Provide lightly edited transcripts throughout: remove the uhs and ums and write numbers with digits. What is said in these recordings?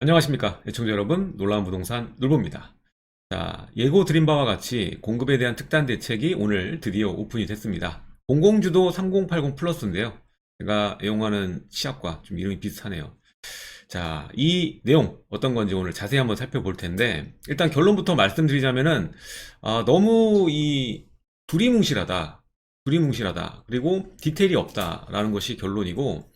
안녕하십니까 애청자 여러분, 놀라운 부동산 놀부입니다. 자, 예고 드린 바와 같이 공급에 대한 특단 대책이 오늘 드디어 오픈이 됐습니다. 공공주도 3080 플러스인데요, 제가 애용하는 시약과 좀 이름이 비슷하네요. 자, 이 내용 어떤 건지 오늘 자세히 한번 살펴볼 텐데, 일단 결론부터 말씀드리자면은 너무 이 두리뭉실하다, 그리고 디테일이 없다라는 것이 결론이고,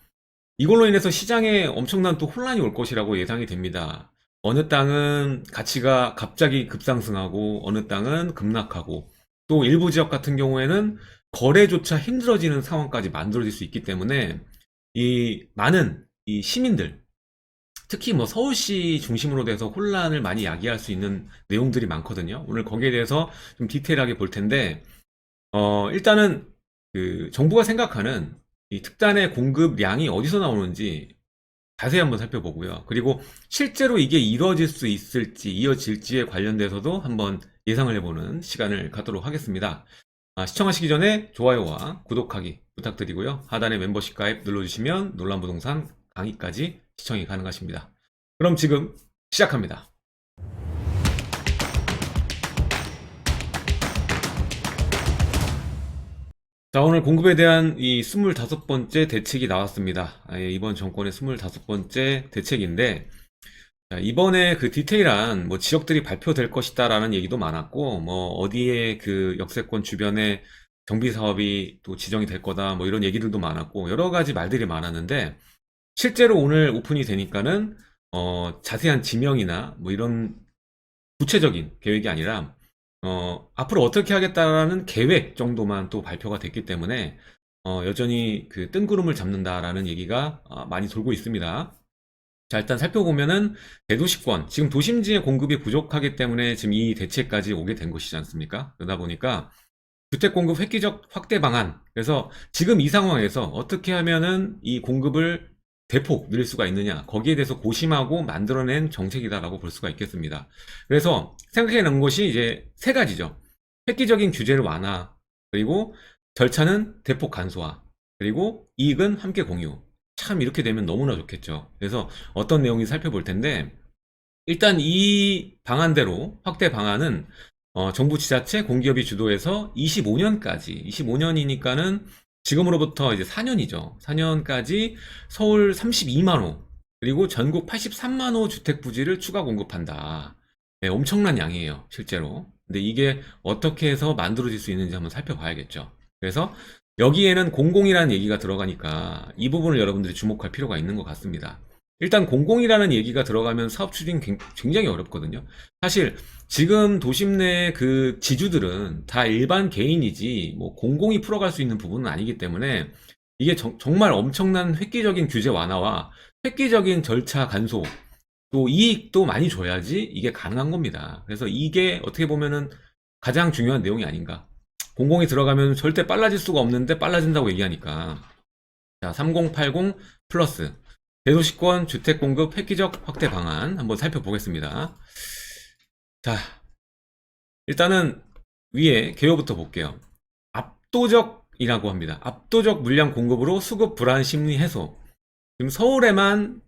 이걸로 인해서 시장에 엄청난 또 혼란이 올 것이라고 예상이 됩니다. 어느 땅은 가치가 갑자기 급상승하고 어느 땅은 급락하고, 또 일부 지역 같은 경우에는 거래조차 힘들어지는 상황까지 만들어질 수 있기 때문에 이 많은 이 시민들, 특히 뭐 서울시 중심으로 돼서 혼란을 많이 야기할 수 있는 내용들이 많거든요. 오늘 거기에 대해서 좀 디테일하게 볼 텐데, 일단은 그 정부가 생각하는 이 특단의 공급량이 어디서 나오는지 자세히 한번 살펴보고요. 그리고 실제로 이게 이루어질 수 있을지, 이어질지에 관련돼서도 한번 예상을 해보는 시간을 갖도록 하겠습니다. 시청하시기 전에 좋아요와 구독하기 부탁드리고요. 하단에 멤버십 가입 눌러주시면 놀란부동산 강의까지 시청이 가능하십니다. 그럼 지금 시작합니다. 자, 오늘 공급에 대한 이 25번째 대책이 나왔습니다. 이번 정권의 25번째 대책인데, 자, 이번에 그 디테일한 뭐 지역들이 발표될 것이다라는 얘기도 많았고, 뭐 어디에 그 역세권 주변에 정비 사업이 또 지정이 될 거다, 뭐 이런 얘기들도 많았고, 여러 가지 말들이 많았는데, 실제로 오늘 오픈이 되니까는 자세한 지명이나 뭐 이런 구체적인 계획이 아니라 앞으로 어떻게 하겠다라는 계획 정도만 또 발표가 됐기 때문에 여전히 그 뜬구름을 잡는다라는 얘기가 많이 돌고 있습니다. 자, 일단 살펴보면은 대도시권, 지금 도심지의 공급이 부족하기 때문에 지금 이 대책까지 오게 된 것이지 않습니까? 그러다 보니까 주택 공급 획기적 확대 방안, 그래서 지금 이 상황에서 어떻게 하면은 이 공급을 대폭 늘릴 수가 있느냐, 거기에 대해서 고심하고 만들어낸 정책이다라고 볼 수가 있겠습니다. 그래서 생각해 놓은 것이 이제 세 가지죠. 획기적인 규제를 완화, 그리고 절차는 대폭 간소화, 그리고 이익은 함께 공유. 참 이렇게 되면 너무나 좋겠죠. 그래서 어떤 내용이 살펴볼 텐데, 일단 이 방안대로 확대 방안은 정부 지자체 공기업이 주도해서 25년까지, 25년이니까는 지금으로부터 이제 4년이죠. 4년까지 서울 32만 호, 그리고 전국 83만 호 주택 부지를 추가 공급한다. 네, 엄청난 양이에요, 실제로. 근데 이게 어떻게 해서 만들어질 수 있는지 한번 살펴봐야겠죠. 그래서 여기에는 공공이라는 얘기가 들어가니까 이 부분을 여러분들이 주목할 필요가 있는 것 같습니다. 일단 공공이라는 얘기가 들어가면 사업 추진 굉장히 어렵거든요. 사실 지금 도심 내 그 지주들은 다 일반 개인이지 뭐 공공이 풀어갈 수 있는 부분은 아니기 때문에 이게 정말 엄청난 획기적인 규제 완화와 획기적인 절차 간소, 또 이익도 많이 줘야지 이게 가능한 겁니다. 그래서 이게 어떻게 보면은 가장 중요한 내용이 아닌가. 공공이 들어가면 절대 빨라질 수가 없는데 빨라진다고 얘기하니까. 자, 3080 플러스 대도시권 주택 공급 획기적 확대 방안 한번 살펴보겠습니다. 자, 일단은 위에 개요부터 볼게요. 압도적이라고 합니다. 압도적 물량 공급으로 수급 불안 심리 해소. 지금 서울에만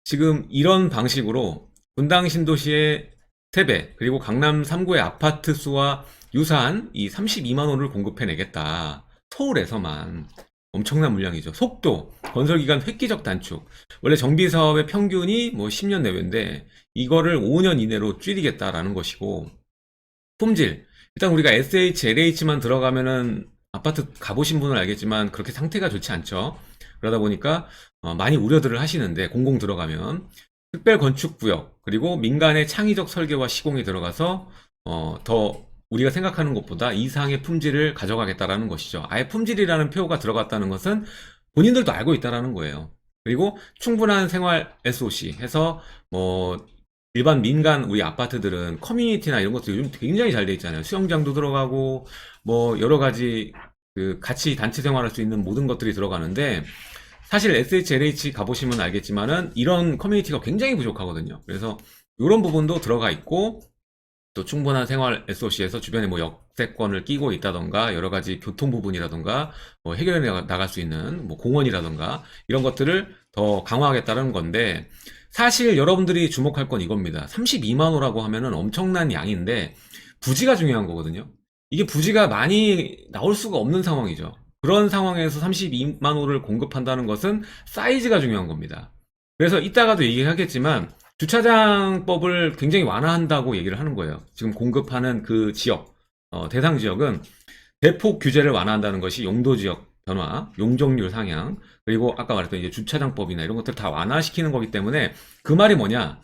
지금 이런 방식으로 분당 신도시의 3배, 그리고 강남 3구의 아파트 수와 유사한 이 32만 호를 공급해내겠다. 서울에서만. 엄청난 물량이죠. 속도, 건설기간 획기적 단축. 원래 정비사업의 평균이 뭐 10년 내외인데 이거를 5년 이내로 줄이겠다라는 것이고, 품질. 일단 우리가 SH, LH만 들어가면은 아파트 가보신 분은 알겠지만 그렇게 상태가 좋지 않죠. 그러다 보니까 많이 우려들을 하시는데, 공공 들어가면 특별건축구역, 그리고 민간의 창의적 설계와 시공이 들어가서 더 우리가 생각하는 것보다 이상의 품질을 가져가겠다라는 것이죠. 아예 품질이라는 표가 들어갔다는 것은 본인들도 알고 있다라는 거예요. 그리고 충분한 생활 SOC 해서 뭐 일반 민간 우리 아파트들은 커뮤니티나 이런 것도 요즘 굉장히 잘 돼 있잖아요. 수영장도 들어가고 뭐 여러 가지 그 같이 단체 생활할 수 있는 모든 것들이 들어가는데, 사실 SHLH 가보시면 알겠지만은 이런 커뮤니티가 굉장히 부족하거든요. 그래서 이런 부분도 들어가 있고, 또 충분한 생활 SOC에서 주변에 뭐 역세권을 끼고 있다던가 여러 가지 교통 부분이라던가 뭐 해결해 나갈 수 있는 뭐 공원이라던가 이런 것들을 더 강화하겠다는 건데, 사실 여러분들이 주목할 건 이겁니다. 32만 호라고 하면은 엄청난 양인데 부지가 중요한 거거든요. 이게 부지가 많이 나올 수가 없는 상황이죠. 그런 상황에서 32만 호를 공급한다는 것은 사이즈가 중요한 겁니다. 그래서 이따가도 얘기하겠지만 주차장법을 굉장히 완화한다고 얘기를 하는 거예요. 지금 공급하는 그 지역, 대상 지역은 대폭 규제를 완화한다는 것이 용도 지역 변화, 용적률 상향, 그리고 아까 말했던 이제 주차장법이나 이런 것들 다 완화시키는 거기 때문에 그 말이 뭐냐?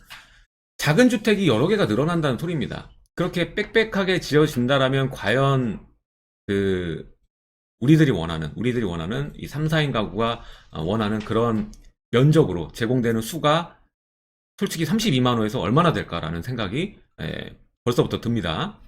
작은 주택이 여러 개가 늘어난다는 소리입니다. 그렇게 빽빽하게 지어진다라면 과연 그 우리들이 원하는 이 3, 4인 가구가 원하는 그런 면적으로 제공되는 수가 솔직히 32만 호에서 얼마나 될까라는 생각이 벌써부터 듭니다.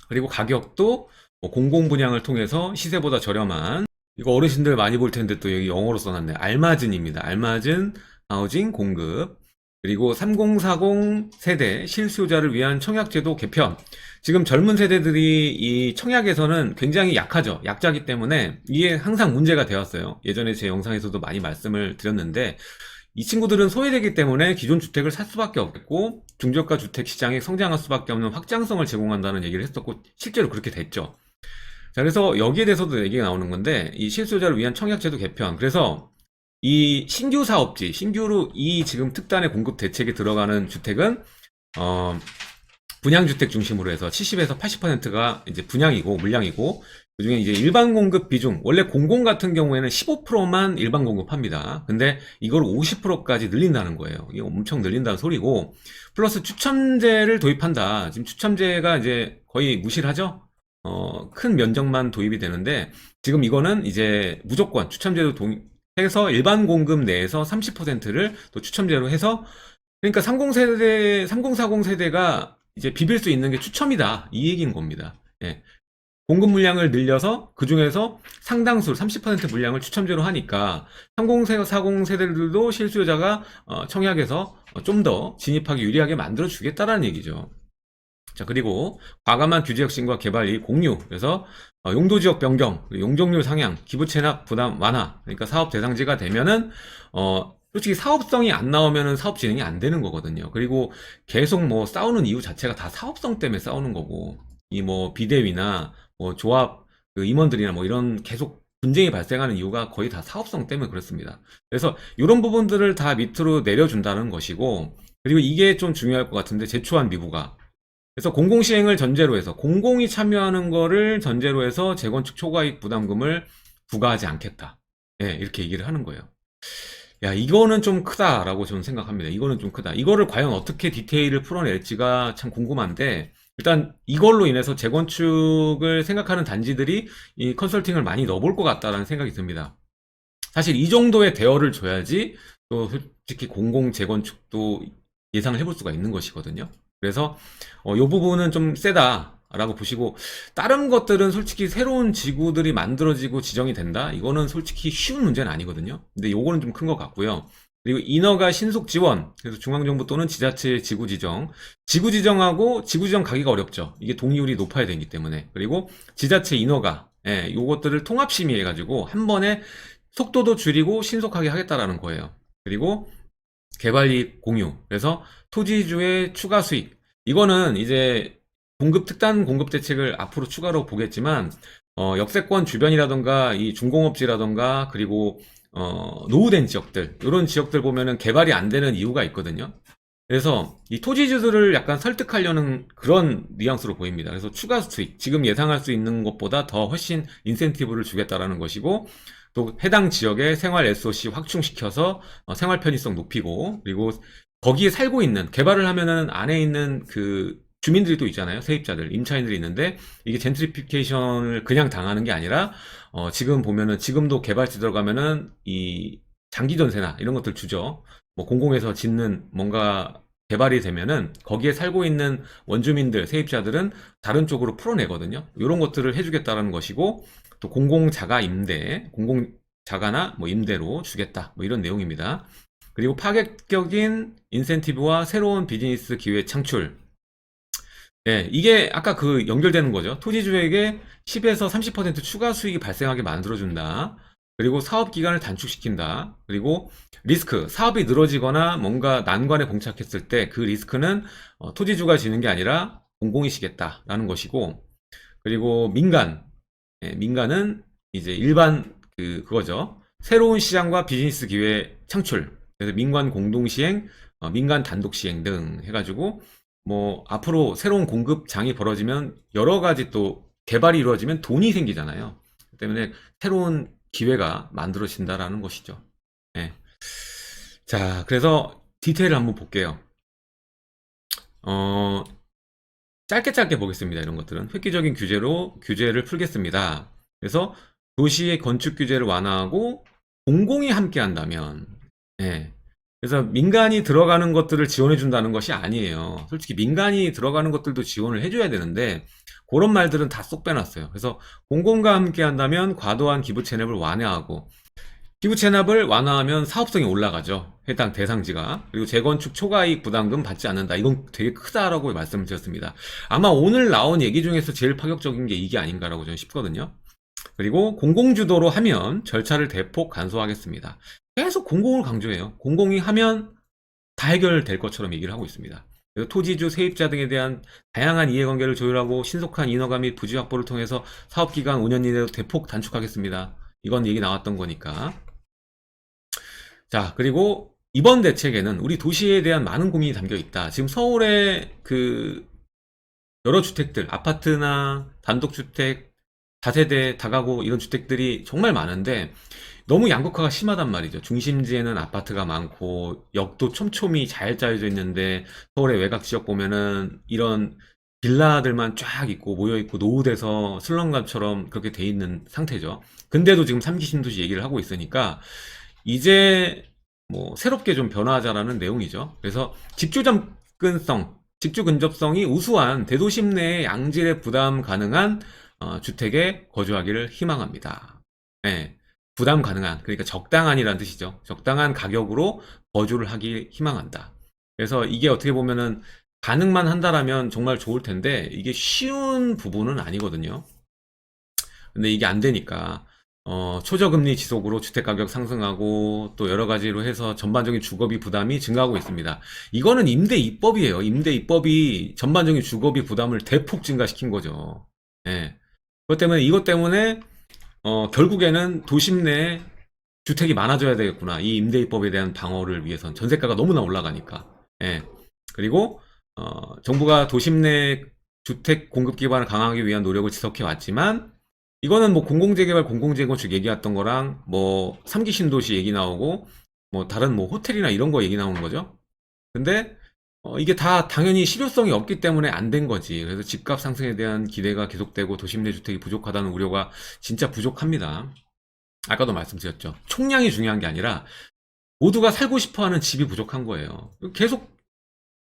그리고 가격도 뭐 공공분양을 통해서 시세보다 저렴한, 이거 어르신들 많이 볼 텐데 또 여기 영어로 써놨네. 알마진입니다. 알마진 하우징 공급. 그리고 3040 세대 실수요자를 위한 청약제도 개편. 지금 젊은 세대들이 이 청약에서는 굉장히 약하죠. 약자기 때문에 이게 항상 문제가 되었어요. 예전에 제 영상에서도 많이 말씀을 드렸는데 이 친구들은 소외되기 때문에 기존 주택을 살 수밖에 없고 중저가 주택 시장이 성장할 수밖에 없는 확장성을 제공한다는 얘기를 했었고 실제로 그렇게 됐죠. 자, 그래서 여기에 대해서도 얘기가 나오는 건데 이 실수요자를 위한 청약제도 개편. 그래서 이 신규 사업지, 신규로 이 지금 특단의 공급 대책에 들어가는 주택은 분양주택 중심으로 해서 70에서 80%가 이제 분양이고 물량이고 그중에 이제 일반 공급 비중, 원래 공공 같은 경우에는 15%만 일반 공급합니다. 근데 이걸 50%까지 늘린다는 거예요. 이거 엄청 늘린다는 소리고, 플러스 추첨제를 도입한다. 지금 추첨제가 이제 거의 무실하죠? 큰 면적만 도입이 되는데, 지금 이거는 이제 무조건 추첨제도 해서 일반 공급 내에서 30%를 또 추첨제로 해서, 그러니까 30세대, 3040 세대가 이제 비빌 수 있는 게 추첨이다. 이 얘기인 겁니다. 예. 공급 물량을 늘려서 그 중에서 상당수 30% 물량을 추첨제로 하니까 3040 세대들도 실수요자가 청약에서 좀 더 진입하기 유리하게 만들어 주겠다라는 얘기죠. 자, 그리고 과감한 규제 혁신과 개발이 공유. 그래서 용도 지역 변경, 용적률 상향, 기부 체납 부담 완화. 그러니까 사업 대상지가 되면은 솔직히 사업성이 안 나오면은 사업 진행이 안 되는 거거든요. 그리고 계속 뭐 싸우는 이유 자체가 다 사업성 때문에 싸우는 거고, 이 뭐 비대위나 뭐 조합 그 임원들이나 뭐 이런 계속 분쟁이 발생하는 이유가 거의 다 사업성 때문에 그렇습니다. 그래서 이런 부분들을 다 밑으로 내려준다는 것이고, 그리고 이게 좀 중요할 것 같은데 제초한 미부가. 그래서 공공시행을 전제로 해서 공공이 참여하는 거를 전제로 해서 재건축 초과이익 부담금을 부과하지 않겠다. 예, 이렇게 얘기를 하는 거예요. 야, 이거는 좀 크다라고 저는 생각합니다. 이거는 좀 크다. 이거를 과연 어떻게 디테일을 풀어낼지가 참 궁금한데, 일단 이걸로 인해서 재건축을 생각하는 단지들이 이 컨설팅을 많이 넣어볼 것 같다라는 생각이 듭니다. 사실 이 정도의 대여를 줘야지 또 솔직히 공공 재건축도 예상을 해볼 수가 있는 것이거든요. 그래서 이 부분은 좀 세다라고 보시고, 다른 것들은 솔직히 새로운 지구들이 만들어지고 지정이 된다? 이거는 솔직히 쉬운 문제는 아니거든요. 근데 요거는 좀 큰 것 같고요. 그리고 인허가 신속 지원, 그래서 중앙정부 또는 지자체의 지구 지정, 지구 지정하고 지구 지정 가기가 어렵죠. 이게 동의율이 높아야 되기 때문에. 그리고 지자체 인허가, 예, 요것들을 통합 심의해가지고 한 번에 속도도 줄이고 신속하게 하겠다라는 거예요. 그리고 개발이익 공유, 그래서 토지주의 추가 수익, 이거는 이제 특단 공급 대책을 앞으로 추가로 보겠지만 역세권 주변이라던가 이 중공업지라던가 그리고 노후된 지역들, 이런 지역들 보면은 개발이 안 되는 이유가 있거든요. 그래서 이 토지주들을 약간 설득하려는 그런 뉘앙스로 보입니다. 그래서 추가 수익, 지금 예상할 수 있는 것보다 더 훨씬 인센티브를 주겠다라는 것이고, 또 해당 지역의 생활 SOC 확충시켜서 생활 편의성 높이고, 그리고 거기에 살고 있는, 개발을 하면은 안에 있는 그 주민들이 또 있잖아요. 세입자들, 임차인들이 있는데 이게 젠트리피케이션을 그냥 당하는 게 아니라 지금 보면은 지금도 개발지 들어가면은 이 장기 전세나 이런 것들 주죠. 뭐 공공에서 짓는 뭔가 개발이 되면은 거기에 살고 있는 원주민들, 세입자들은 다른 쪽으로 풀어내거든요. 이런 것들을 해주겠다라는 것이고, 또 공공자가 임대, 공공자가나 뭐 임대로 주겠다, 뭐 이런 내용입니다. 그리고 파격적인 인센티브와 새로운 비즈니스 기회 창출. 예, 이게 아까 그 연결되는 거죠. 토지주에게 10에서 30% 추가 수익이 발생하게 만들어준다. 그리고 사업 기간을 단축시킨다. 그리고 리스크, 사업이 늘어지거나 뭔가 난관에 봉착했을 때 그 리스크는 토지주가 지는 게 아니라 공공이 지겠다라는 것이고, 그리고 민간은 이제 일반 그거죠. 새로운 시장과 비즈니스 기회 창출. 그래서 민간 공동 시행, 민간 단독 시행 등 해가지고 뭐 앞으로 새로운 공급장이 벌어지면 여러 가지 또 개발이 이루어지면 돈이 생기잖아요. 그 때문에 새로운 기회가 만들어진다라는 것이죠. 예. 자, 그래서 디테일을 한번 볼게요. 어, 짧게 보겠습니다. 이런 것들은 획기적인 규제로 규제를 풀겠습니다. 그래서 도시의 건축 규제를 완화하고 공공이 함께 한다면, 예. 그래서 민간이 들어가는 것들을 지원해 준다는 것이 아니에요. 솔직히 민간이 들어가는 것들도 지원을 해줘야 되는데 그런 말들은 다 쏙 빼놨어요. 그래서 공공과 함께 한다면 과도한 기부 체납을 완화하고, 기부 체납을 완화하면 사업성이 올라가죠. 해당 대상지가. 그리고 재건축 초과이익 부담금 받지 않는다. 이건 되게 크다라고 말씀을 드렸습니다. 아마 오늘 나온 얘기 중에서 제일 파격적인 게 이게 아닌가라고 저는 싶거든요. 그리고 공공주도로 하면 절차를 대폭 간소화하겠습니다. 계속 공공을 강조해요. 공공이 하면 다 해결될 것처럼 얘기를 하고 있습니다. 그래서 토지주, 세입자 등에 대한 다양한 이해관계를 조율하고 신속한 인허가 및 부지 확보를 통해서 사업기간 5년 이내로 대폭 단축하겠습니다. 이건 얘기 나왔던 거니까. 자, 그리고 이번 대책에는 우리 도시에 대한 많은 고민이 담겨 있다. 지금 서울의 여러 주택들, 아파트나 단독주택, 다세대, 다가구 이런 주택들이 정말 많은데 너무 양극화가 심하단 말이죠. 중심지에는 아파트가 많고 역도 촘촘히 잘 짜여져 있는데 서울의 외곽 지역 보면은 이런 빌라들만 쫙 있고 모여 있고 노후돼서 슬럼감처럼 그렇게 돼 있는 상태죠. 근데도 지금 3기 신도시 얘기를 하고 있으니까 이제 뭐 새롭게 좀 변화하자라는 내용이죠. 그래서 집주 근접성이 우수한 대도심 내의 양질의 부담 가능한 주택에 거주하기를 희망합니다. 네, 부담 가능한, 그러니까 적당한이라는 뜻이죠. 적당한 가격으로 거주를 하기 희망한다. 그래서 이게 어떻게 보면은 가능만 한다라면 정말 좋을 텐데 이게 쉬운 부분은 아니거든요. 근데 이게 안 되니까 초저금리 지속으로 주택가격 상승하고 또 여러 가지로 해서 전반적인 주거비 부담이 증가하고 있습니다. 이거는 임대 입법이에요. 임대 입법이 전반적인 주거비 부담을 대폭 증가시킨 거죠. 예. 이것 때문에 결국에는 도심 내에 주택이 많아져야 되겠구나. 이 임대 입법에 대한 방어를 위해선 전세가가 너무나 올라가니까. 예. 그리고 정부가 도심 내 주택 공급 기반을 강화하기 위한 노력을 지속해 왔지만 이거는 뭐 공공재개발, 공공재건축 얘기했던 거랑 뭐 3기 신도시 얘기 나오고 뭐 다른 뭐 호텔이나 이런 거 얘기 나오는 거죠. 근데 이게 다 당연히 실효성이 없기 때문에 안 된 거지. 그래서 집값 상승에 대한 기대가 계속되고 도심 내 주택이 부족하다는 우려가 진짜 부족합니다. 아까도 말씀드렸죠. 총량이 중요한 게 아니라 모두가 살고 싶어하는 집이 부족한 거예요. 계속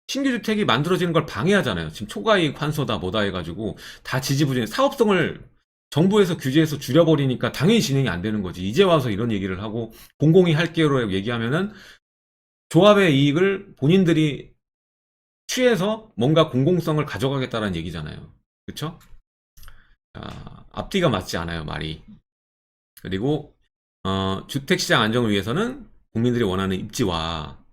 신규 주택이 만들어지는 걸 방해하잖아요. 지금 초과이익 환소다 뭐다 해가지고 다 지지부진해. 사업성을 정부에서 규제해서 줄여버리니까 당연히 진행이 안 되는 거지. 이제 와서 이런 얘기를 하고 공공이 할게요로 얘기하면은 조합의 이익을 본인들이 취해서 뭔가 공공성을 가져가겠다는 얘기잖아요. 그쵸? 앞뒤가 맞지 않아요, 말이. 그리고 주택시장 안정을 위해서는 국민들이 원하는 입지와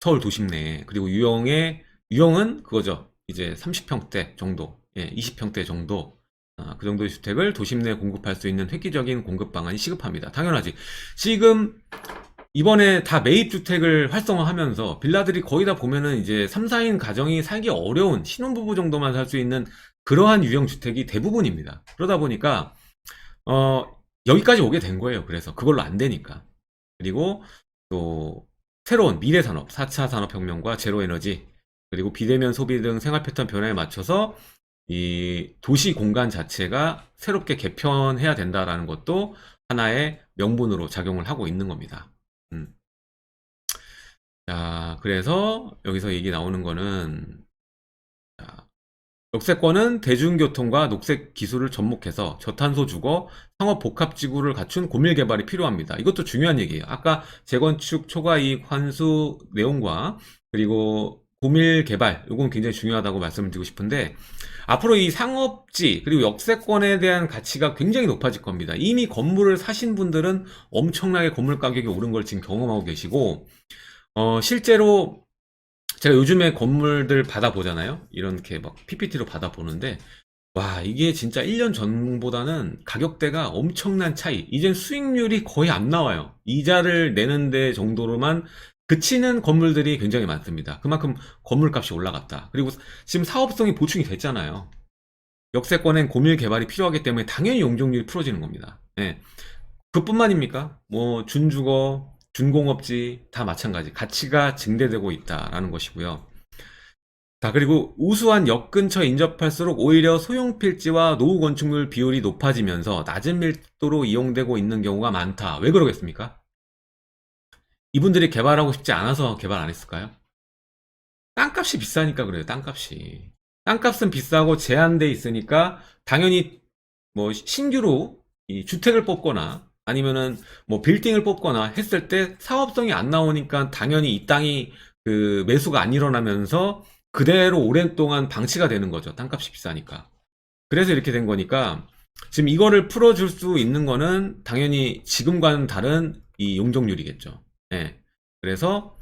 서울 도심 내, 그리고 유형은 그거죠. 이제 30평대 정도, 예, 20평대 정도, 그 정도의 주택을 도심 내에 공급할 수 있는 획기적인 공급 방안이 시급합니다. 당연하지. 지금 이번에 다 매입주택을 활성화하면서 빌라들이 거의 다 보면은 이제 3, 4인 가정이 살기 어려운 신혼부부 정도만 살 수 있는 그러한 유형 주택이 대부분입니다. 그러다 보니까 여기까지 오게 된 거예요. 그래서 그걸로 안 되니까. 그리고 또 새로운 미래 산업, 4차 산업혁명과 제로에너지, 그리고 비대면 소비 등 생활 패턴 변화에 맞춰서 이 도시 공간 자체가 새롭게 개편해야 된다라는 것도 하나의 명분으로 작용을 하고 있는 겁니다. 자, 그래서 여기서 얘기 나오는 거는, 자, 역세권은 대중교통과 녹색 기술을 접목해서 저탄소 주거, 상업 복합 지구를 갖춘 고밀 개발이 필요합니다. 이것도 중요한 얘기예요. 아까 재건축 초과이익 환수 내용과 그리고 고밀 개발, 요건 굉장히 중요하다고 말씀을 드리고 싶은데, 앞으로 이 상업지, 그리고 역세권에 대한 가치가 굉장히 높아질 겁니다. 이미 건물을 사신 분들은 엄청나게 건물 가격이 오른 걸 지금 경험하고 계시고, 실제로 제가 요즘에 건물들 받아보잖아요. 이렇게 막 PPT로 받아보는데, 와, 이게 진짜 1년 전보다는 가격대가 엄청난 차이. 이젠 수익률이 거의 안 나와요. 이자를 내는데 정도로만 그치는 건물들이 굉장히 많습니다. 그만큼 건물값이 올라갔다. 그리고 지금 사업성이 보충이 됐잖아요. 역세권엔 고밀 개발이 필요하기 때문에 당연히 용적률이 풀어지는 겁니다. 예. 그뿐만입니까? 뭐 준주거, 준공업지 다 마찬가지. 가치가 증대되고 있다라는 것이고요. 자, 그리고 우수한 역 근처에 인접할수록 오히려 소형 필지와 노후 건축물 비율이 높아지면서 낮은 밀도로 이용되고 있는 경우가 많다. 왜 그러겠습니까? 이분들이 개발하고 싶지 않아서 개발 안 했을까요? 땅값이 비싸니까 그래요, 땅값이. 땅값은 비싸고 제한돼 있으니까 당연히 뭐 신규로 이 주택을 뽑거나 아니면은 뭐 빌딩을 뽑거나 했을 때 사업성이 안 나오니까 당연히 이 땅이 그 매수가 안 일어나면서 그대로 오랜 동안 방치가 되는 거죠. 땅값이 비싸니까. 그래서 이렇게 된 거니까 지금 이거를 풀어줄 수 있는 거는 당연히 지금과는 다른 이 용적률이겠죠. 예. 그래서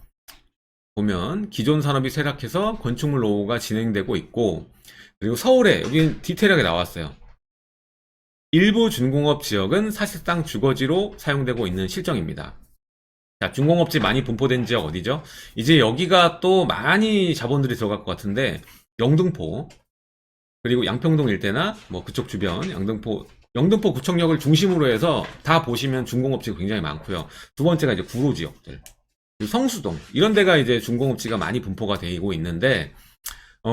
보면 기존 산업이 쇠락해서 건축물 노후가 진행되고 있고, 그리고 서울에 여기 디테일하게 나왔어요. 일부 준공업 지역은 사실상 주거지로 사용되고 있는 실정입니다. 자, 준공업지 많이 분포된 지역 어디죠? 이제 여기가 또 많이 자본들이 들어갈 것 같은데, 영등포, 그리고 양평동 일대나 뭐 그쪽 주변, 영등포 구청역을 중심으로 해서 다 보시면 준공업지가 굉장히 많고요. 두 번째가 이제 구로 지역들. 그리고 성수동, 이런 데가 이제 준공업지가 많이 분포가 되고 있는데,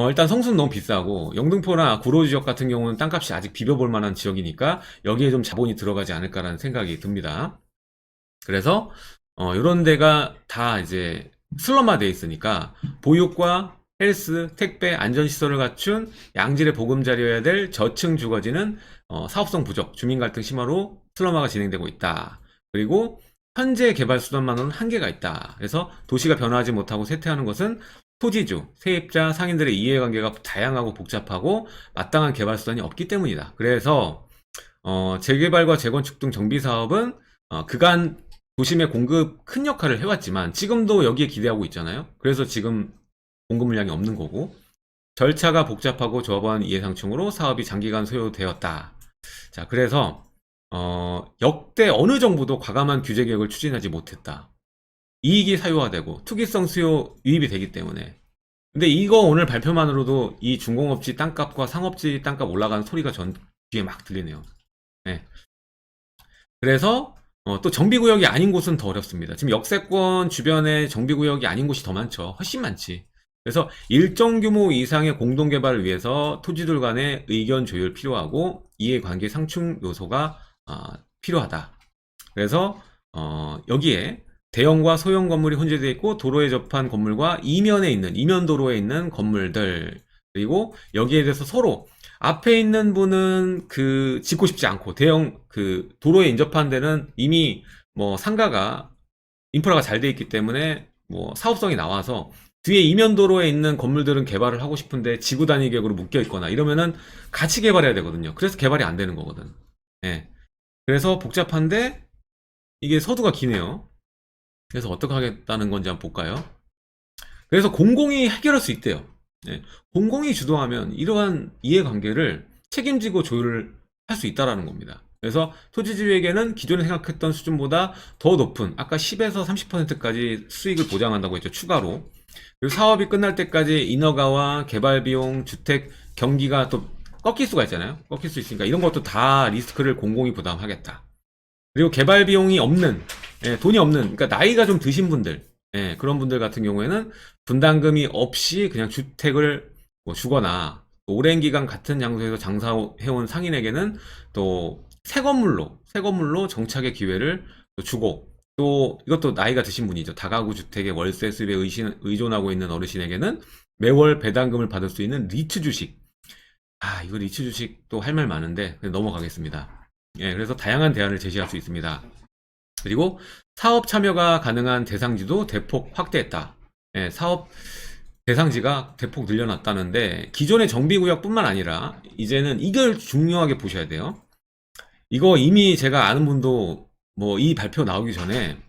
일단 성수는 너무 비싸고, 영등포나 구로 지역 같은 경우는 땅값이 아직 비벼볼 만한 지역이니까, 여기에 좀 자본이 들어가지 않을까라는 생각이 듭니다. 그래서, 이런 데가 다 이제 슬럼화 돼 있으니까, 보육과 헬스, 택배, 안전시설을 갖춘 양질의 보금자리여야 될 저층 주거지는 사업성 부족, 주민 갈등 심화로 슬럼화가 진행되고 있다. 그리고 현재 개발 수단만으로는 한계가 있다. 그래서 도시가 변화하지 못하고 쇠퇴하는 것은 토지주, 세입자, 상인들의 이해관계가 다양하고 복잡하고 마땅한 개발 수단이 없기 때문이다. 그래서 재개발과 재건축 등 정비 사업은 그간 도심의 공급 큰 역할을 해왔지만 지금도 여기에 기대하고 있잖아요. 그래서 지금 공급 물량이 없는 거고, 절차가 복잡하고 조합원 이해상충으로 사업이 장기간 소요되었다. 자, 그래서 역대 어느 정부도 과감한 규제 개혁을 추진하지 못했다. 이익이 사유화되고 투기성 수요 유입이 되기 때문에. 근데 이거 오늘 발표만으로도 이 준공업지 땅값과 상업지 땅값 올라가는 소리가 전 귀에 막 들리네요. 네. 그래서 또 정비구역이 아닌 곳은 더 어렵습니다. 지금 역세권 주변에 정비구역이 아닌 곳이 더 많죠. 훨씬 많지. 그래서 일정 규모 이상의 공동개발을 위해서 토지들 간의 의견 조율 필요하고 이해관계 상충 요소가 필요하다. 그래서 여기에 대형과 소형 건물이 혼재되어 있고 도로에 접한 건물과 이면 도로에 있는 건물들, 그리고 여기에 대해서 서로 앞에 있는 분은 그 짓고 싶지 않고 대형 그 도로에 인접한 데는 이미 뭐 상가가 인프라가 잘 돼 있기 때문에 뭐 사업성이 나와서 뒤에 이면 도로에 있는 건물들은 개발을 하고 싶은데 지구 단위 계획으로 묶여 있거나 이러면은 같이 개발해야 되거든요. 그래서 개발이 안 되는 거거든. 예. 그래서 복잡한데 이게 서두가 기네요. 그래서 어떻게 하겠다는 건지 한번 볼까요? 그래서 공공이 해결할 수 있대요. 예. 공공이 주도하면 이러한 이해관계를 책임지고 조율을 할 수 있다라는 겁니다. 그래서 토지주에게는 기존에 생각했던 수준보다 더 높은 아까 10에서 30%까지 수익을 보장한다고 했죠. 추가로. 그리고 사업이 끝날 때까지 인허가와 개발 비용, 주택 경기가 또 꺾일 수가 있잖아요. 꺾일 수 있으니까 이런 것도 다 리스크를 공공이 부담하겠다. 그리고 개발 비용이 없는, 돈이 없는, 그러니까 나이가 좀 드신 분들, 그런 분들 같은 경우에는 분담금이 없이 그냥 주택을 뭐 주거나 또 오랜 기간 같은 장소에서 장사해온 상인에게는 또 새 건물로 정착의 기회를 또 주고, 또 이것도 나이가 드신 분이죠. 다가구 주택의 월세 수입에 의존하고 있는 어르신에게는 매월 배당금을 받을 수 있는 리츠 주식. 이거 리츠 주식도 할 말 많은데 넘어가겠습니다. 그래서 다양한 대안을 제시할 수 있습니다. 그리고 사업 참여가 가능한 대상지도 대폭 확대했다. 사업 대상지가 대폭 늘려놨다는데 기존의 정비구역뿐만 아니라 이제는 이걸 중요하게 보셔야 돼요. 이거 이미 제가 아는 분도 뭐 이 발표 나오기 전에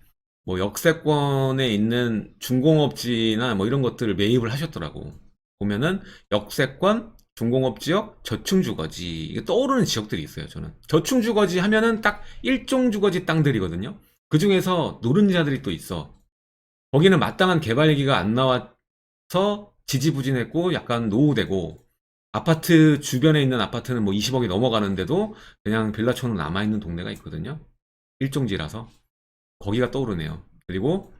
뭐 역세권에 있는 중공업지나 뭐 이런 것들을 매입을 하셨더라고. 보면은 역세권, 중공업지역, 저층주거지 이게 떠오르는 지역들이 있어요. 저는 저층주거지 하면은 딱 일종주거지 땅들이거든요. 그 중에서 노른자들이 또 있어. 거기는 마땅한 개발 얘기가 안 나와서 지지부진했고 약간 노후되고, 아파트 주변에 있는 아파트는 뭐 20억이 넘어가는데도 그냥 빌라촌으로 남아있는 동네가 있거든요. 일종지라서 거기가 떠오르네요. 그리고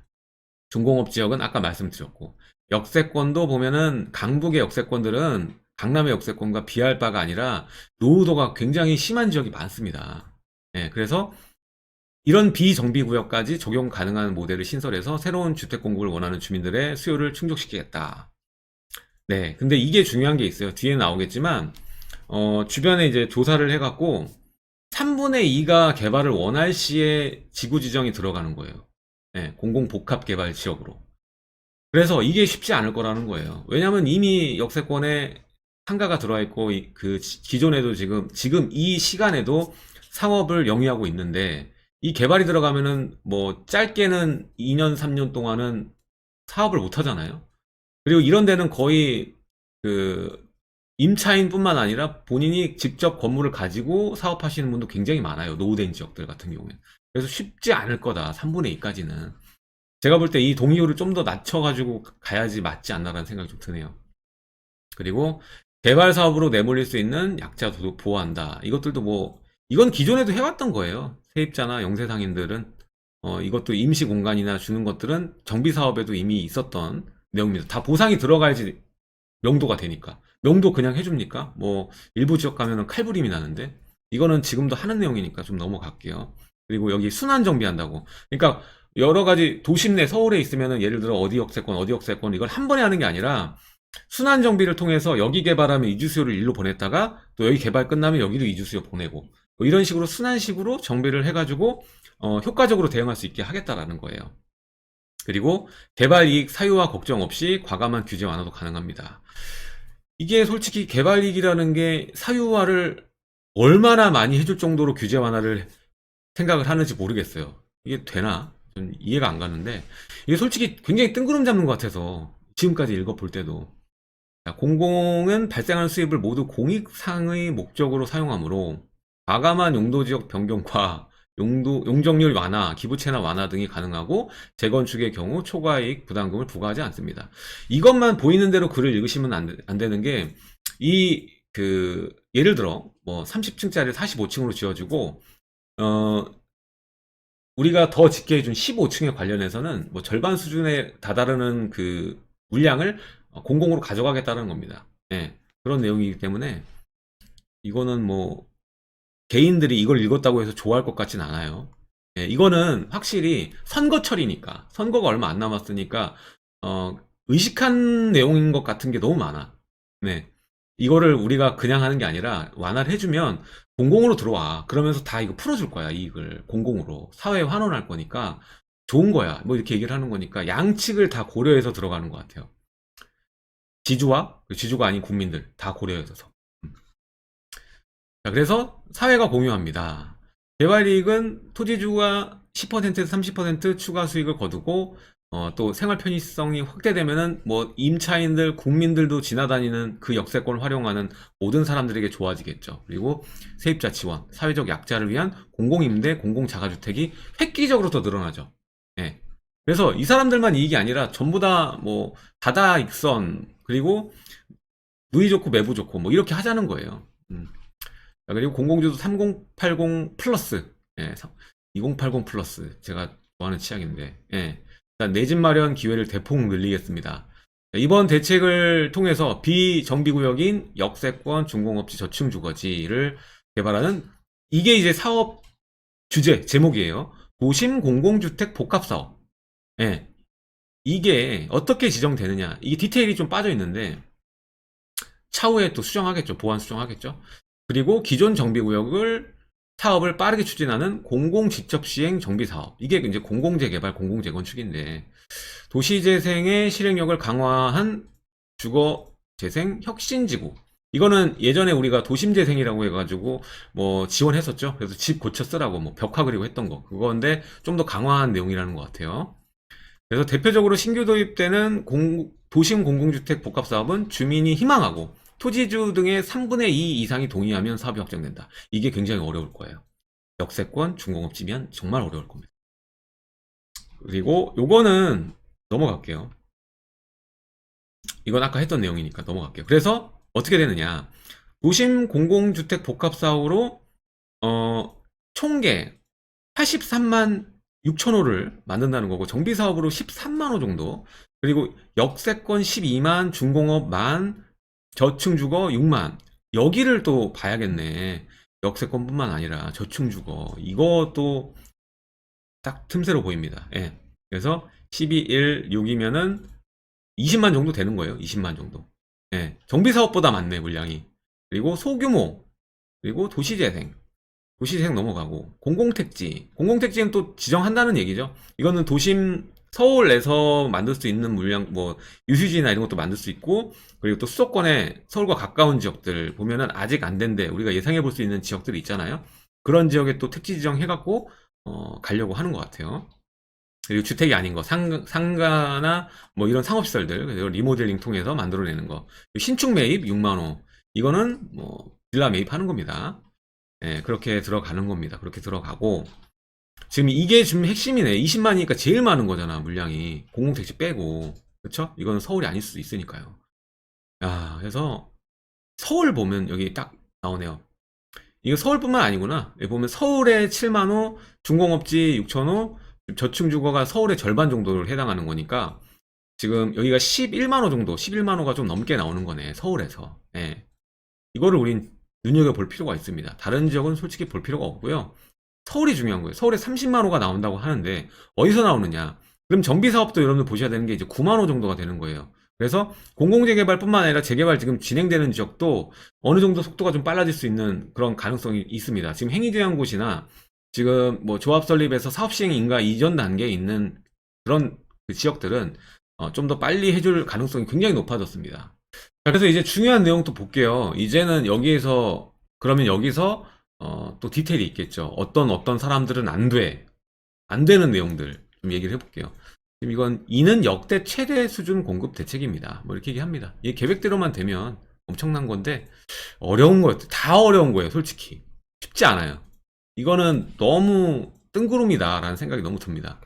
중공업 지역은 아까 말씀드렸고, 역세권도 보면은 강북의 역세권들은 강남의 역세권과 비할 바가 아니라 노후도가 굉장히 심한 지역이 많습니다. 예, 그래서 이런 비정비구역까지 적용 가능한 모델을 신설해서 새로운 주택 공급을 원하는 주민들의 수요를 충족시키겠다. 네, 근데 이게 중요한 게 있어요. 뒤에 나오겠지만, 주변에 이제 조사를 해갖고, 3분의 2가 개발을 원할 시에 지구 지정이 들어가는 거예요. 네, 공공복합 개발 지역으로. 그래서 이게 쉽지 않을 거라는 거예요. 왜냐면 이미 역세권에 상가가 들어와 있고, 기존에도 지금 이 시간에도 상업을 영위하고 있는데, 이 개발이 들어가면은 뭐 짧게는 2년, 3년 동안은 사업을 못 하잖아요. 그리고 이런 데는 거의 그 임차인뿐만 아니라 본인이 직접 건물을 가지고 사업하시는 분도 굉장히 많아요. 노후된 지역들 같은 경우에. 그래서 쉽지 않을 거다. 3분의 2까지는. 제가 볼 때 이 동의율을 좀 더 낮춰가지고 가야지 맞지 않나라는 생각이 좀 드네요. 그리고 개발 사업으로 내몰릴 수 있는 약자 도둑 보호한다. 이것들도 뭐 이건 기존에도 해왔던 거예요. 세입자나 영세상인들은 이것도 임시 공간이나 주는 것들은 정비 사업에도 이미 있었던 내용입니다. 다 보상이 들어가야지 명도가 되니까. 명도 그냥 해줍니까? 뭐 일부 지역 가면은 칼부림이 나는데 이거는 지금도 하는 내용이니까 좀 넘어갈게요. 그리고 여기 순환 정비한다고. 그러니까 여러 가지 도심 내 서울에 있으면은 예를 들어 어디 역세권 이걸 한 번에 하는 게 아니라 순환 정비를 통해서 여기 개발하면 이주 수요를 일로 보냈다가 또 여기 개발 끝나면 여기도 이주 수요 보내고 뭐 이런 식으로 순환식으로 정비를 해가지고 효과적으로 대응할 수 있게 하겠다라는 거예요. 그리고 개발 이익 사유화 걱정 없이 과감한 규제 완화도 가능합니다. 이게 솔직히 개발 이익이라는 게 사유화를 얼마나 많이 해줄 정도로 규제 완화를 생각을 하는지 모르겠어요. 이게 되나? 좀 이해가 안 가는데 이게 솔직히 굉장히 뜬구름 잡는 것 같아서 지금까지 읽어볼 때도, 자, 공공은 발생하는 수입을 모두 공익상의 목적으로 사용하므로 과감한 용도지역 변경과 용적률 완화, 기부채납 완화 등이 가능하고 재건축의 경우 초과이익 부담금을 부과하지 않습니다. 이것만 보이는 대로 글을 읽으시면 안 되는 게, 예를 들어 뭐 30층짜리 45층으로 지어지고 우리가 더 짓게 해준 15층에 관련해서는 뭐 절반 수준에 다다르는 그 물량을 공공으로 가져가겠다는 겁니다. 예, 그런 내용이기 때문에 이거는 뭐 개인들이 이걸 읽었다고 해서 좋아할 것 같진 않아요. 예, 이거는 확실히 선거철이니까, 선거가 얼마 안 남았으니까 의식한 내용인 것 같은 게 너무 많아. 네, 이거를 우리가 그냥 하는 게 아니라 완화를 해주면 공공으로 들어와. 그러면서 다 이거 풀어줄 거야. 이익을 공공으로 사회에 환원할 거니까 좋은 거야. 뭐 이렇게 얘기를 하는 거니까 양측을 다 고려해서 들어가는 것 같아요. 지주가 아닌 국민들 다 고려해서. 자, 그래서 사회가 공유합니다. 개발이익은 토지주가 10%에서 30% 추가 수익을 거두고 또 생활 편의성이 확대되면은 뭐 임차인들, 국민들도 지나다니는 그 역세권을 활용하는 모든 사람들에게 좋아지겠죠. 그리고 세입자 지원, 사회적 약자를 위한 공공임대, 공공자가주택이 획기적으로 더 늘어나죠. 예. 그래서 이 사람들만 이익이 아니라 전부 다 뭐 다다익선, 그리고 누이 좋고 매부 좋고 뭐 이렇게 하자는 거예요. 그리고 공공주도 3080 플러스, 예, 2080 플러스 제가 좋아하는 취향인데, 예, 일단 내 집 마련 기회를 대폭 늘리겠습니다. 이번 대책을 통해서 비정비구역인 역세권, 중공업지, 저층주거지를 개발하는, 이게 이제 사업 주제 제목이에요. 도심 공공주택 복합사업. 예, 이게 어떻게 지정되느냐, 이게 디테일이 좀 빠져 있는데 차후에 또 수정하겠죠. 보완 수정하겠죠. 그리고 기존 정비구역을 사업을 빠르게 추진하는 공공직접시행 정비사업. 이게 이제 공공재개발, 공공재건축인데, 도시재생의 실행력을 강화한 주거 재생 혁신지구. 이거는 예전에 우리가 도심재생이라고 해가지고 뭐 지원했었죠. 그래서 집 고쳐 쓰라고 뭐 벽화 그리고 했던 거 그건데 좀 더 강화한 내용이라는 것 같아요. 그래서 대표적으로 신규 도입되는 도심 공공주택 복합 사업은 주민이 희망하고 토지주 등의 3분의 2 이상이 동의하면 사업이 확정된다. 이게 굉장히 어려울 거예요. 역세권, 중공업지면 정말 어려울 겁니다. 그리고 요거는 넘어갈게요. 이건 아까 했던 내용이니까 넘어갈게요. 그래서 어떻게 되느냐. 도심 공공주택 복합 사업으로 총계 83만 6천 호를 만든다는 거고 정비 사업으로 13만 호 정도 그리고 역세권 12만 중공업 만 저층주거 6만 여기를 또 봐야겠네. 역세권뿐만 아니라 저층주거 이것도 딱 틈새로 보입니다. 예. 그래서 12, 1, 6이면은 20만 정도 되는 거예요. 20만 정도. 예. 정비 사업보다 많네, 물량이. 그리고 소규모, 그리고 도시재생. 도시재생 넘어가고, 공공택지는 또 지정한다는 얘기죠. 이거는 도심, 서울 내서 만들 수 있는 물량, 뭐, 유휴지나 이런 것도 만들 수 있고, 그리고 또 수도권에 서울과 가까운 지역들 보면은 아직 안 된데, 우리가 예상해 볼 수 있는 지역들이 있잖아요. 그런 지역에 또 택지 지정해갖고, 가려고 하는 것 같아요. 그리고 주택이 아닌 거, 상가나 뭐 이런 상업시설들, 그리고 리모델링 통해서 만들어내는 거. 신축 매입 6만호. 이거는 뭐, 빌라 매입하는 겁니다. 예, 그렇게 들어가는 겁니다. 그렇게 들어가고. 지금 이게 지금 핵심이네. 20만이니까 제일 많은 거잖아, 물량이. 공공택지 빼고. 그쵸? 이거는 서울이 아닐 수도 있으니까요. 야, 그래서 서울 보면 여기 딱 나오네요. 이거 서울뿐만 아니구나. 여기 보면 서울에 7만호, 중공업지 6천호, 저층주거가 서울의 절반 정도를 해당하는 거니까 지금 여기가 11만호 정도, 11만호가 좀 넘게 나오는 거네. 서울에서. 예. 이거를 우린 눈여겨볼 필요가 있습니다. 다른 지역은 솔직히 볼 필요가 없고요. 서울이 중요한 거예요. 서울에 30만호가 나온다고 하는데 어디서 나오느냐? 그럼 정비 사업도 여러분들 보셔야 되는 게 이제 9만호 정도가 되는 거예요. 그래서 공공재개발뿐만 아니라 재개발 지금 진행되는 지역도 어느 정도 속도가 좀 빨라질 수 있는 그런 가능성이 있습니다. 지금 행위제한 곳이나 지금 뭐 조합 설립에서 사업 시행 인가 이전 단계에 있는 그런 그 지역들은 좀 더 빨리 해줄 가능성이 굉장히 높아졌습니다. 그래서 이제 중요한 내용 또 볼게요. 이제는 여기에서 그러면 여기서 또 디테일이 있겠죠. 어떤 사람들은 안 되는 내용들 좀 얘기를 해볼게요. 지금 이는 역대 최대 수준 공급 대책입니다. 뭐 이렇게 얘기합니다. 이 계획대로만 되면 엄청난 건데 어려운 거예요. 다 어려운 거예요. 솔직히 쉽지 않아요. 이거는 너무 뜬구름이다라는 생각이 너무 듭니다.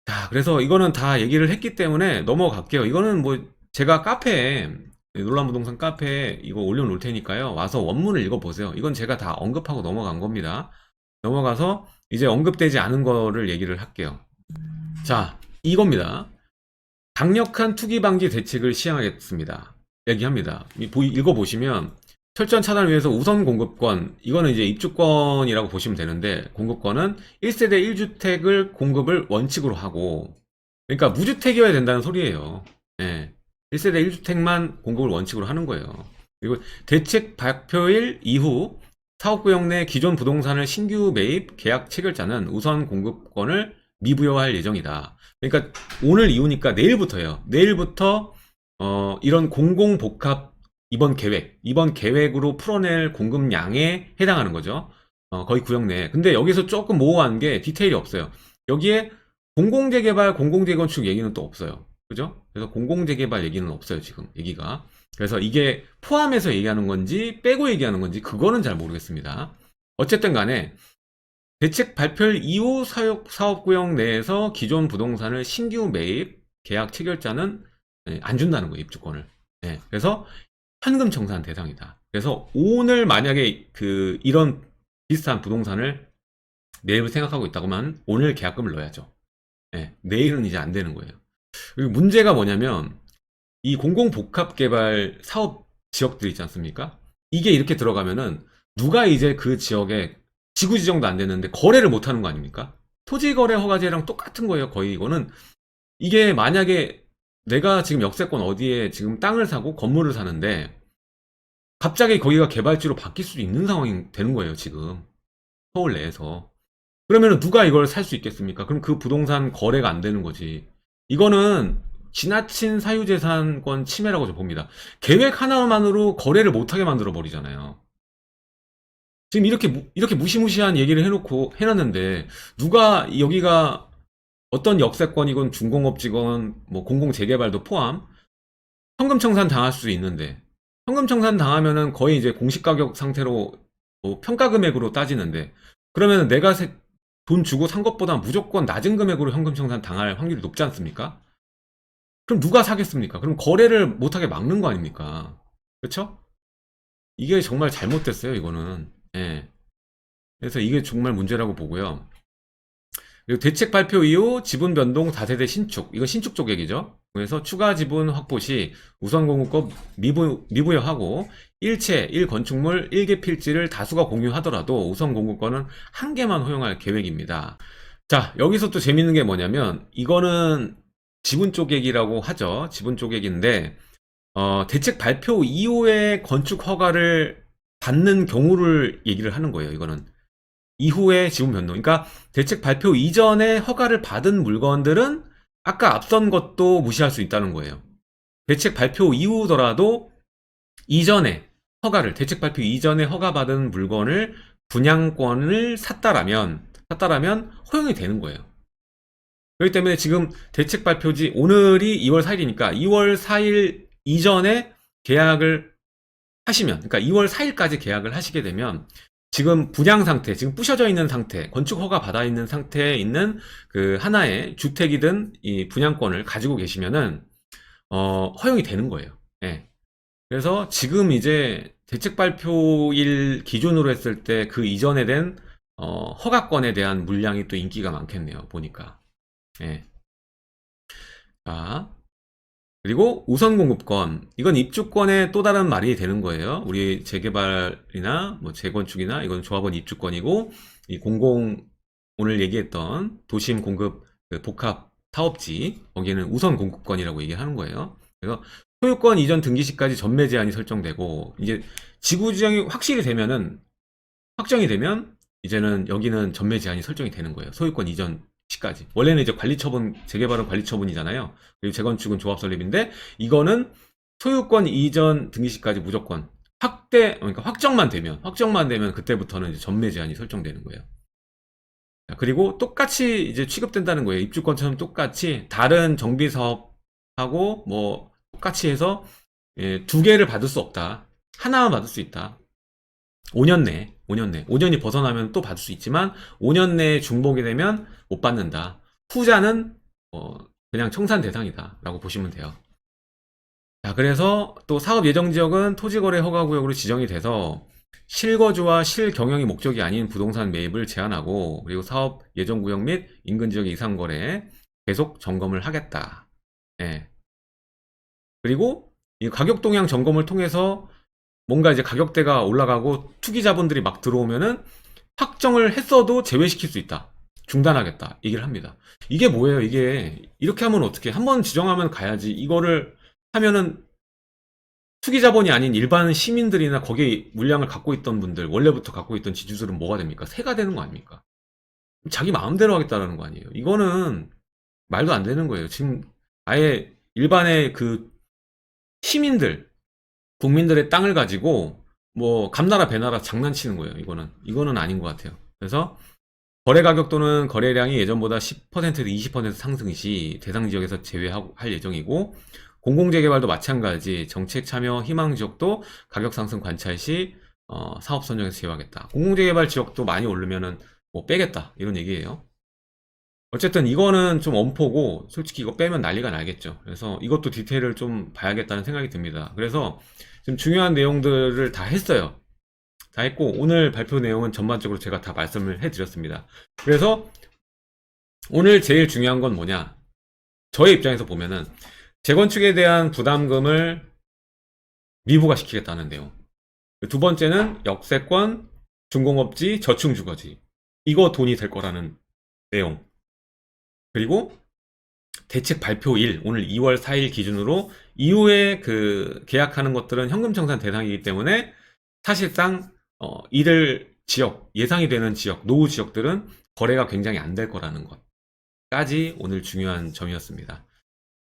자, 그래서 이거는 다 얘기를 했기 때문에 넘어갈게요. 이거는 뭐 제가 카페에 놀란부동산 카페에 이거 올려놓을 테니까요. 와서 원문을 읽어보세요. 이건 제가 다 언급하고 넘어간 겁니다. 넘어가서 이제 언급되지 않은 거를 얘기를 할게요. 자, 이겁니다. 강력한 투기 방지 대책을 시행하겠습니다. 얘기합니다. 읽어보시면 철저한 차단을 위해서 우선 공급권, 이거는 이제 입주권이라고 보시면 되는데 공급권은 1세대 1주택을 공급을 원칙으로 하고 그러니까 무주택이어야 된다는 소리예요. 예. 1세대 1주택만 공급을 원칙으로 하는 거예요. 그리고 대책 발표일 이후 사업구역 내 기존 부동산을 신규 매입 계약 체결자는 우선 공급권을 미부여할 예정이다. 그러니까 오늘 이후니까 내일부터예요. 내일부터 이런 공공복합 이번 계획으로 풀어낼 공급량에 해당하는 거죠. 거의 구역 내에. 근데 여기서 조금 모호한 게 디테일이 없어요. 여기에 공공재개발, 공공재건축 얘기는 또 없어요. 그죠? 그래서 공공재개발 얘기는 없어요, 지금 얘기가. 그래서 이게 포함해서 얘기하는 건지 빼고 얘기하는 건지 그거는 잘 모르겠습니다. 어쨌든 간에 대책 발표 이후 사업구역 내에서 기존 부동산을 신규 매입 계약 체결자는 안 준다는 거예요, 입주권을. 그래서 현금 청산 대상이다. 그래서 오늘 만약에 이런 비슷한 부동산을 매입을 생각하고 있다고 하면 오늘 계약금을 넣어야죠. 내일은 이제 안 되는 거예요. 그리고 문제가 뭐냐면 이 공공복합개발 사업 지역들 있지 않습니까? 이게 이렇게 들어가면은 누가 이제 그 지역에 지구 지정도 안 되는데 거래를 못 하는 거 아닙니까? 토지거래 허가제랑 똑같은 거예요. 거의 이거는 이게 만약에 내가 지금 역세권 어디에 지금 땅을 사고 건물을 사는데 갑자기 거기가 개발지로 바뀔 수도 있는 상황이 되는 거예요. 지금 서울 내에서. 그러면 누가 이걸 살 수 있겠습니까? 그럼 그 부동산 거래가 안 되는 거지. 이거는 지나친 사유재산권 침해라고 저 봅니다. 계획 하나만으로 거래를 못하게 만들어 버리잖아요. 지금 이렇게 무시무시한 얘기를 해놨는데, 누가 여기가 어떤 역세권이건 중공업지건 뭐 공공재개발도 포함, 현금청산 당할 수 있는데, 현금청산 당하면은 거의 이제 공시가격 상태로 뭐 평가 금액으로 따지는데, 그러면 내가 돈 주고 산 것보다 무조건 낮은 금액으로 현금청산 당할 확률이 높지 않습니까? 그럼 누가 사겠습니까? 그럼 거래를 못하게 막는 거 아닙니까? 그렇죠? 이게 정말 잘못됐어요, 이거는. 예. 그래서 이게 정말 문제라고 보고요. 그리고 대책 발표 이후 지분 변동 다세대 신축, 이거 신축 조객이죠. 그래서 추가 지분 확보 시 우선 공급권 미부여하고 일체 1건축물 1개 필지를 다수가 공유하더라도 우선 공급권은 한 개만 허용할 계획입니다. 자, 여기서 또 재밌는 게 뭐냐면, 이거는 지분 쪼개기라고 하죠. 지분 쪼개기인데, 대책 발표 이후에 건축 허가를 받는 경우를 얘기를 하는 거예요, 이거는. 이후에 지분 변동. 그러니까 대책 발표 이전에 허가를 받은 물건들은 아까 앞선 것도 무시할 수 있다는 거예요. 대책 발표 이후더라도 대책 발표 이전에 허가받은 물건을 분양권을 샀다라면 허용이 되는 거예요. 그렇기 때문에 지금 대책 발표지, 오늘이 2월 4일이니까 2월 4일 이전에 계약을 하시면, 그러니까 2월 4일까지 계약을 하시게 되면, 지금 분양 상태, 지금 부셔져 있는 상태, 건축 허가 받아 있는 상태에 있는 그 하나의 주택이든 이 분양권을 가지고 계시면은, 허용이 되는 거예요. 예. 그래서 지금 이제 대책 발표일 기준으로 했을 때 그 이전에 된, 허가권에 대한 물량이 또 인기가 많겠네요, 보니까. 예. 자, 그리고 우선 공급권. 이건 입주권의 또 다른 말이 되는 거예요. 우리 재개발이나 뭐 재건축이나 이건 조합원 입주권이고, 이 오늘 얘기했던 도심 공급 그 복합 사업지, 거기에는 우선 공급권이라고 얘기하는 거예요. 그래서 소유권 이전 등기시까지 전매 제한이 설정되고, 이제 지구 지정이 확정이 되면 이제는 여기는 전매 제한이 설정이 되는 거예요. 소유권 이전 시까지. 원래는 이제 재개발은 관리처분이잖아요. 그리고 재건축은 조합 설립인데, 이거는 소유권 이전 등기시까지 무조건 그러니까 확정만 되면 그때부터는 이제 전매 제한이 설정되는 거예요. 그리고 똑같이 이제 취급된다는 거예요. 입주권처럼 똑같이 다른 정비 사업하고 뭐 똑같이 해서, 예, 두 개를 받을 수 없다. 하나만 받을 수 있다. 5년이 벗어나면 또 받을 수 있지만 5년 내에 중복이 되면 못 받는다. 후자는 그냥 청산 대상이다 라고 보시면 돼요. 자, 그래서 또 사업 예정 지역은 토지거래 허가구역으로 지정이 돼서 실거주와 실경영이 목적이 아닌 부동산 매입을 제한하고, 그리고 사업 예정 구역 및 인근 지역의 이상 거래 계속 점검을 하겠다. 예. 그리고 이 가격 동향 점검을 통해서 뭔가 이제 가격대가 올라가고 투기자본들이 막 들어오면은 확정을 했어도 제외시킬 수 있다. 중단하겠다. 얘기를 합니다. 이게 뭐예요? 이게 이렇게 하면 어떻게? 한번 지정하면 가야지. 이거를 하면은 투기자본이 아닌 일반 시민들이나 거기에 물량을 갖고 있던 분들, 원래부터 갖고 있던 지주들은 뭐가 됩니까? 새가 되는 거 아닙니까? 자기 마음대로 하겠다라는 거 아니에요. 이거는 말도 안 되는 거예요. 지금 아예 일반의 그 시민들, 국민들의 땅을 가지고 뭐 감나라 배나라 장난치는 거예요. 이거는 아닌 것 같아요. 그래서 거래 가격 또는 거래량이 예전보다 10%에서 20% 상승 시 대상 지역에서 제외할 예정이고, 공공재개발도 마찬가지 정책 참여 희망 지역도 가격 상승 관찰 시 사업 선정에서 제외하겠다. 공공재개발 지역도 많이 오르면은 뭐 빼겠다 이런 얘기예요. 어쨌든 이거는 좀 엄포고, 솔직히 이거 빼면 난리가 나겠죠. 그래서 이것도 디테일을 좀 봐야겠다는 생각이 듭니다. 그래서 지금 중요한 내용들을 다 했어요. 다 했고, 오늘 발표 내용은 전반적으로 제가 다 말씀을 해드렸습니다. 그래서 오늘 제일 중요한 건 뭐냐? 저의 입장에서 보면은 재건축에 대한 부담금을 미부과시키겠다는 내용. 두 번째는 역세권, 중공업지, 저층주거지. 이거 돈이 될 거라는 내용. 그리고 대책 발표일, 오늘 2월 4일 기준으로 이후에 그 계약하는 것들은 현금청산 대상이기 때문에 사실상 이들 지역, 예상이 되는 지역, 노후 지역들은 거래가 굉장히 안 될 거라는 것까지 오늘 중요한 점이었습니다.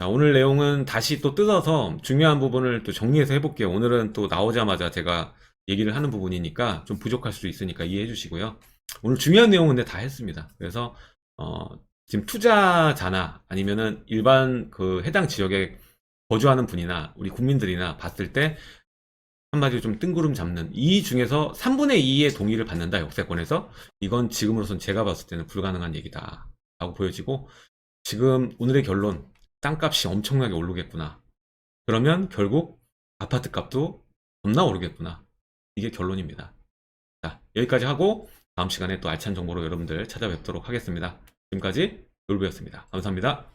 자, 오늘 내용은 다시 또 뜯어서 중요한 부분을 또 정리해서 해볼게요. 오늘은 또 나오자마자 제가 얘기를 하는 부분이니까 좀 부족할 수도 있으니까 이해해 주시고요. 오늘 중요한 내용은 근데 다 했습니다. 그래서 지금 투자자나 아니면은 일반 그 해당 지역에 거주하는 분이나 우리 국민들이나 봤을 때 한마디로 좀 뜬구름 잡는 이 중에서 3분의 2의 동의를 받는다 역세권에서 이건 지금으로선 제가 봤을 때는 불가능한 얘기다 라고 보여지고 지금 오늘의 결론 땅값이 엄청나게 오르겠구나 그러면 결국 아파트 값도 겁나 오르겠구나 이게 결론입니다. 자, 여기까지 하고 다음 시간에 또 알찬 정보로 여러분들 찾아뵙도록 하겠습니다. 지금까지 놀부였습니다. 감사합니다.